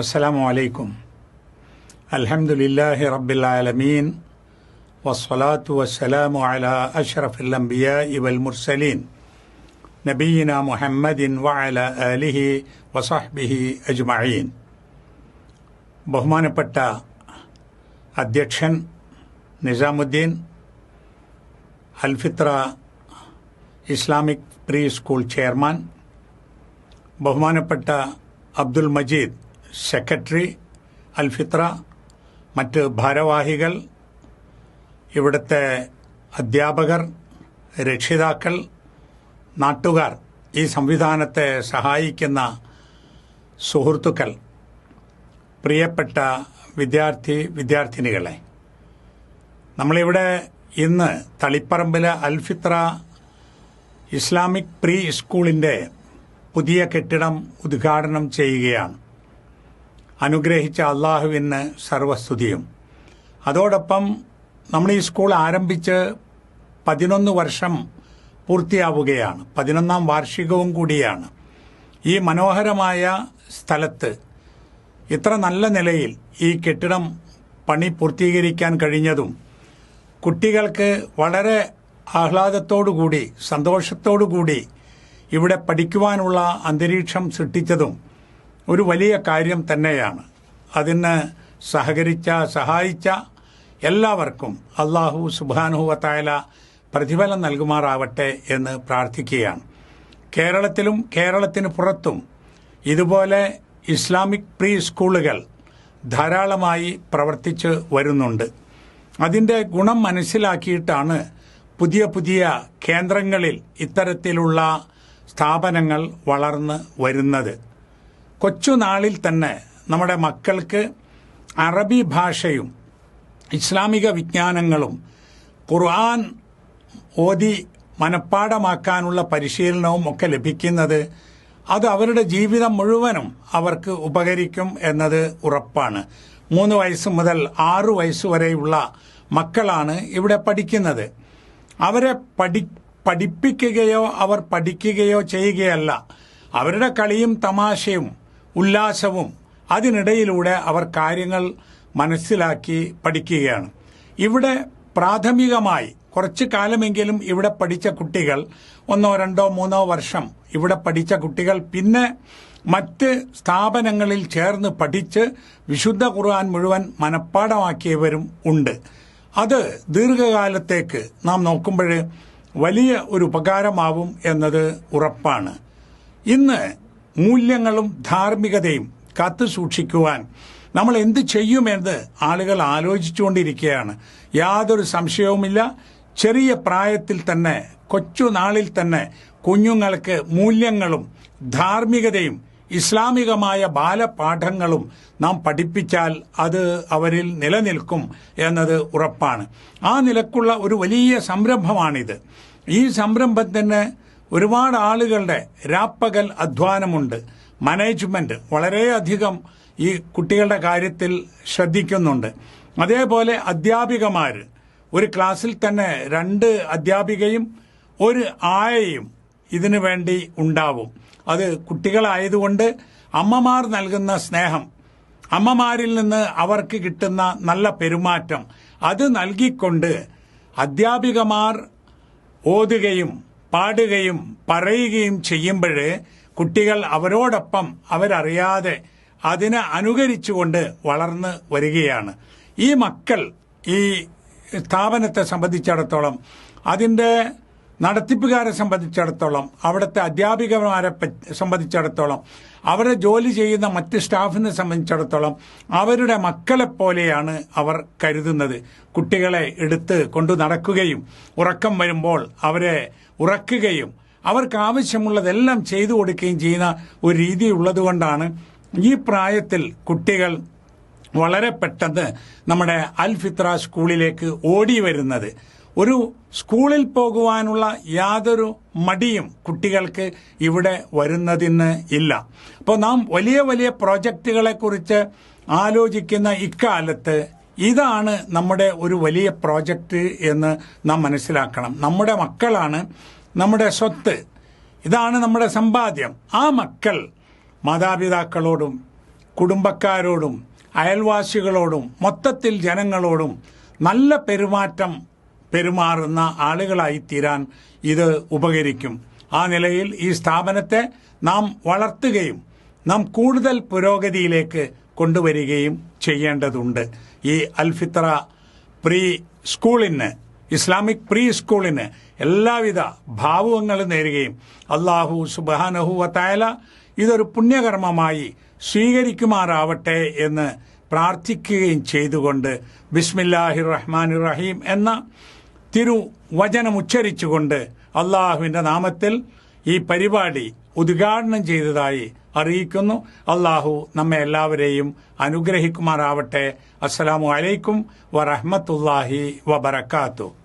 അസ്സലാമു അലൈക്കും. അൽഹംദുലില്ലാഹി റബ്ബിൽ ആലമീൻ വസ്സലാത്തു വസ്സലാമു അലാ അഷ്റഫിൽ അംബിയാഇ വൽ മുർസലീൻ നബിയിന മുഹമ്മദിൻ വഅലാ ആലിഹി വസഹ്ബിഹി അജ്മഈൻ. ബഹുമാനപ്പെട്ട അധ്യക്ഷൻ Nizamuddin, Alfitra Islamic pre school chairman, ബഹുമാനപ്പെട്ട അബ്ദുൽ മജീദ് സെക്രട്ടറി അൽഫിത്ര, മറ്റ് ഭാരവാഹികൾ, ഇവിടുത്തെ അധ്യാപകർ, രക്ഷിതാക്കൾ, നാട്ടുകാർ, ഈ സംവിധാനത്തെ സഹായിക്കുന്ന സുഹൃത്തുക്കൾ, പ്രിയപ്പെട്ട വിദ്യാർത്ഥിനികളെ, നമ്മളിവിടെ ഇന്ന് തളിപ്പറമ്പിലെ അൽഫിത്ര ഇസ്ലാമിക് പ്രീ സ്കൂളിൻ്റെ പുതിയ കെട്ടിടം ഉദ്ഘാടനം ചെയ്യുകയാണ്. അനുഗ്രഹിച്ച അള്ളാഹുവിന് സർവസ്തുതിയും. അതോടൊപ്പം നമ്മൾ ഈ സ്കൂൾ ആരംഭിച്ച് 11 വർഷം പൂർത്തിയാവുകയാണ്. 11ാം വാർഷികവും കൂടിയാണ്. ഈ മനോഹരമായ സ്ഥലത്ത് ഇത്ര നല്ല നിലയിൽ ഈ കെട്ടിടം പണി പൂർത്തീകരിക്കാൻ കഴിഞ്ഞതും കുട്ടികൾക്ക് വളരെ ആഹ്ലാദത്തോടുകൂടി സന്തോഷത്തോടുകൂടി ഇവിടെ പഠിക്കുവാനുള്ള അന്തരീക്ഷം സൃഷ്ടിച്ചതും ഒരു വലിയ കാര്യം തന്നെയാണ്. അതിന് സഹായിച്ച എല്ലാവർക്കും അല്ലാഹു സുബ്ഹാനഹു വ തആല പ്രതിഫലം നൽകുമാറാവട്ടെ എന്ന് പ്രാർത്ഥിക്കുകയാണ്. കേരളത്തിലും കേരളത്തിന് പുറത്തും ഇതുപോലെ ഇസ്ലാമിക് പ്രീ സ്കൂളുകൾ ധാരാളമായി പ്രവർത്തിച്ച് വരുന്നുണ്ട്. അതിൻ്റെ ഗുണം മനസ്സിലാക്കിയിട്ടാണ് പുതിയ പുതിയ കേന്ദ്രങ്ങളിൽ ഇത്തരത്തിലുള്ള സ്ഥാപനങ്ങൾ വളർന്ന് വരുന്നത്. കൊച്ചുനാളിൽ തന്നെ നമ്മുടെ മക്കൾക്ക് അറബി ഭാഷയും ഇസ്ലാമിക വിജ്ഞാനങ്ങളും ഖുർആൻ ഓതി മനഃപ്പാഠമാക്കാനുള്ള പരിശീലനവും ഒക്കെ ലഭിക്കുന്നത് അത് അവരുടെ ജീവിതം മുഴുവനും അവർക്ക് ഉപകരിക്കും എന്നത് ഉറപ്പാണ്. 3 വയസ്സ് മുതൽ 6 വയസ്സുവരെയുള്ള മക്കളാണ് ഇവിടെ പഠിക്കുന്നത്. അവരെ പഠിപ്പിക്കുകയോ അവർ പഠിക്കുകയോ ചെയ്യുകയല്ല. അവരുടെ കളിയും തമാശയും ഉല്ലാസവും അതിനിടയിലൂടെ അവർ കാര്യങ്ങൾ മനസ്സിലാക്കി പഠിക്കുകയാണ്. ഇവിടെ പ്രാഥമികമായി കുറച്ചു കാലമെങ്കിലും ഇവിടെ പഠിച്ച കുട്ടികൾ 1, 2, 3 വർഷം ഇവിടെ പഠിച്ച കുട്ടികൾ പിന്നെ മറ്റ് സ്ഥാപനങ്ങളിൽ ചേർന്ന് പഠിച്ച് വിശുദ്ധ ഖുർആൻ മുഴുവൻ മനഃപ്പാഠമാക്കിയവരും ഉണ്ട്. അത് ദീർഘകാലത്തേക്ക് നാം നോക്കുമ്പോൾ വലിയ ഒരു ഉപകാരമാവും എന്നത് ഉറപ്പാണ്. ഇന്ന് മൂല്യങ്ങളും ധാർമ്മികതയും കാത്തു സൂക്ഷിക്കുവാൻ നമ്മൾ എന്ത് ചെയ്യുമെന്ന് ആളുകൾ ആലോചിച്ചുകൊണ്ടിരിക്കുകയാണ്. യാതൊരു സംശയവുമില്ല, ചെറിയ പ്രായത്തിൽ തന്നെ, കൊച്ചുനാളിൽ തന്നെ കുഞ്ഞുങ്ങൾക്ക് മൂല്യങ്ങളും ധാർമ്മികതയും ഇസ്ലാമികമായ ബാലപാഠങ്ങളും നാം പഠിപ്പിച്ചാൽ അത് അവരിൽ നിലനിൽക്കും എന്നത് ഉറപ്പാണ്. ആ നിലക്കുള്ള ഒരു വലിയ സംരംഭമാണിത്. ഈ സംരംഭത്തിന് ഒരുപാട് ആളുകളുടെ രാപ്പകൽ അധ്വാനമുണ്ട്. മാനേജ്മെന്റ് വളരെയധികം ഈ കുട്ടികളുടെ കാര്യത്തിൽ ശ്രദ്ധിക്കുന്നുണ്ട്. അതേപോലെ അധ്യാപികമാർ, ഒരു ക്ലാസ്സിൽ തന്നെ 2 അധ്യാപികയും 1 ആയയും ഇതിനു വേണ്ടി ഉണ്ടാവും. അത് കുട്ടികളായതുകൊണ്ട് അമ്മമാർ നൽകുന്ന സ്നേഹം, അമ്മമാരിൽ നിന്ന് അവർക്ക് കിട്ടുന്ന നല്ല പെരുമാറ്റം, അത് നൽകിക്കൊണ്ട് അധ്യാപികമാർ ഓതുകയും പാടുകയും പറയുകയും ചെയ്യുമ്പോൾ കുട്ടികൾ അവരോടൊപ്പം അവരറിയാതെ അതിനെ അനുകരിച്ചുകൊണ്ട് വളർന്ന് വരികയാണ്. ഈ മക്കൾ ഈ സ്ഥാപനത്തെ സംബന്ധിച്ചിടത്തോളം, അതിൻ്റെ നടത്തിപ്പുകാരെ സംബന്ധിച്ചിടത്തോളം, അവിടുത്തെ അധ്യാപികമാരെ സംബന്ധിച്ചിടത്തോളം, അവരെ ജോലി ചെയ്യുന്ന മറ്റ് സ്റ്റാഫിനെ സംബന്ധിച്ചിടത്തോളം അവരുടെ മക്കളെപ്പോലെയാണ് അവർ കരുതുന്നത്. കുട്ടികളെ എടുത്ത് കൊണ്ടു നടക്കുകയും ഉറക്കം വരുമ്പോൾ അവരെ ഉറക്കുകയും അവർക്ക് ആവശ്യമുള്ളതെല്ലാം ചെയ്തു കൊടുക്കുകയും ചെയ്യുന്ന ഒരു രീതി ഉള്ളതുകൊണ്ടാണ് ഈ പ്രായത്തിൽ കുട്ടികൾ വളരെ പെട്ടെന്ന് നമ്മുടെ അൽഫിത്ര സ്കൂളിലേക്ക് ഓടി വരുന്നത്. ഒരു സ്കൂളിൽ പോകുവാനുള്ള യാതൊരു മടിയും കുട്ടികൾക്ക് ഇവിടെ വരുന്നതിന് ഇല്ല. അപ്പോൾ നാം വലിയ വലിയ പ്രോജക്റ്റുകളെക്കുറിച്ച് ആലോചിക്കുന്ന ഇക്കാലത്ത് ഇതാണ് നമ്മുടെ ഒരു വലിയ പ്രോജക്റ്റ് എന്ന് നാം മനസ്സിലാക്കണം. നമ്മുടെ മക്കളാണ് നമ്മുടെ സ്വത്ത്, ഇതാണ് നമ്മുടെ സമ്പാദ്യം. ആ മക്കൾ മാതാപിതാക്കളോടും കുടുംബക്കാരോടും അയൽവാസികളോടും മൊത്തത്തിൽ ജനങ്ങളോടും നല്ല പെരുമാറുന്ന ആളുകളായി തീരാൻ ഇത് ഉപകരിക്കും. ആ നിലയിൽ ഈ സ്ഥാപനത്തെ നാം വളർത്തുകയും നാം കൂടുതൽ പുരോഗതിയിലേക്ക് കൊണ്ടുവരികയും ചെയ്യേണ്ടതുണ്ട്. ഈ അൽഫിത്ര പ്രീ സ്കൂളിന്, ഇസ്ലാമിക് പ്രീ സ്കൂളിന് എല്ലാവിധ ഭാവുകങ്ങളും നേരുകയും അല്ലാഹു സുബ്ഹാനഹു വ തആല ഇതൊരു പുണ്യകർമ്മമായി സ്വീകരിക്കുമാറാവട്ടെ എന്ന് പ്രാർത്ഥിക്കുകയും ചെയ്തുകൊണ്ട് ബിസ്മില്ലാഹിർ റഹ്മാനിർ റഹീം എന്ന തിരുവചനം ഉച്ചരിച്ചുകൊണ്ട് അള്ളാഹുവിന്റെ നാമത്തിൽ ഈ പരിപാടി ഉദ്ഘാടനം ചെയ്തതായി അറിയിക്കുന്നു. അള്ളാഹു നമ്മെ എല്ലാവരെയും അനുഗ്രഹിക്കുമാറാവട്ടെ. അസ്സലാമു അലൈക്കും വറഹ്മത്തുള്ളാഹി വബറകാതുഹു.